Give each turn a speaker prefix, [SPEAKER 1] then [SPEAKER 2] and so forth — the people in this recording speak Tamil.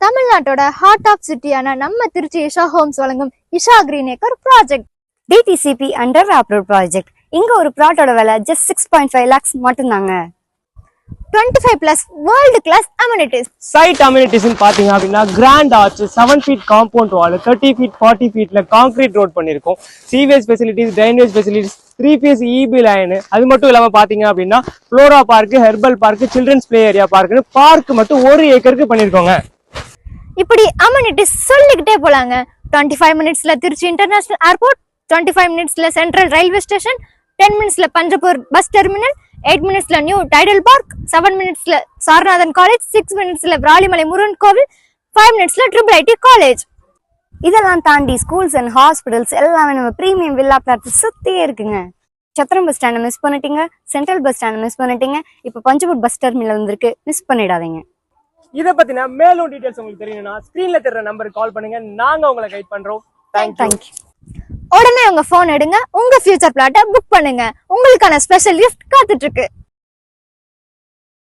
[SPEAKER 1] தமிழ்நாட்டோட ஹார்ட் ஆஃப் சிட்டியான நம்ம திருச்சி இஷா ஹோம்ஸ் வழங்கும் Isha green acre project
[SPEAKER 2] DTCP under approve project. இங்க ஒரு பிளாட்டோட விலை ஜஸ்ட் 6.5 lakhs மட்டும்தாங்க.
[SPEAKER 1] 25+ world class amenities.
[SPEAKER 3] Site amenities பாத்தீங்க அப்படின்னா grand arch, 7 feet compound wall, 30 feet 40 feetல கான்கிரீட் ரோட் பண்ணிருக்கோம். Sewage facilities, drainage facilities, 3 phase EB line. அது மட்டும் இல்லாம பாத்தீங்க அப்படின்னா flora park, herbal park, children's play area பார்க்னு பார்க் மட்டும் 1 ஏக்கருக்கு பண்ணிருக்கோங்க.
[SPEAKER 1] இப்படி அம்யூனிட்டிஸ் சொல்லிக்கிட்டே போலாங்க. 25 minutesல திருச்சி இன்டர்நேஷனல் ஏர்போர்ட், 25 minutesல சென்ட்ரல் ரயில்வே ஸ்டேஷன், 10 minutesல பஞ்சப்பூர் பஸ் டெர்மினல், 8 minutesல நியூ டைடல் பார்க், 7 minutesல சாரநாதன் காலேஜ், 6 minutesல விராலிமலை முருகன் கோவில், 5 minutesல ட்ரிபிள் ஐடி காலேஜ்.
[SPEAKER 2] இதெல்லாம் தாண்டி ஸ்கூல்ஸ் அண்ட் ஹாஸ்பிட்டல்ஸ் எல்லாமே நம்ம பிரீமியம் வில்லா பிளாட் சுத்தியே இருக்குங்க. சத்திரம் பஸ் ஸ்டாண்ட் மிஸ் பண்ணிட்டீங்க, சென்ட்ரல் பஸ் ஸ்டாண்ட் மிஸ் பண்ணிட்டீங்க, இப்போ பஞ்சப்பூர் பஸ் டெர்மினல் வந்திருக்கு, மிஸ் பண்ணிடாதீங்க.
[SPEAKER 3] இதை பத்தின மேலும் டீடைல்ஸ் உங்களுக்கு தெரியணும்னா ஸ்கிரீன்ல தெரியற நம்பருக்கு கால் பண்ணுங்க. நாங்க உங்களை கைட் பண்றோம். தேங்க்யூ.
[SPEAKER 1] உடனே உங்க போன் எடுங்க, உங்க ஃபியூச்சர் பிளாட்டை புக் பண்ணுங்க. உங்களுக்கான ஸ்பெஷல் கிஃப்ட் காத்துட்டு இருக்கு.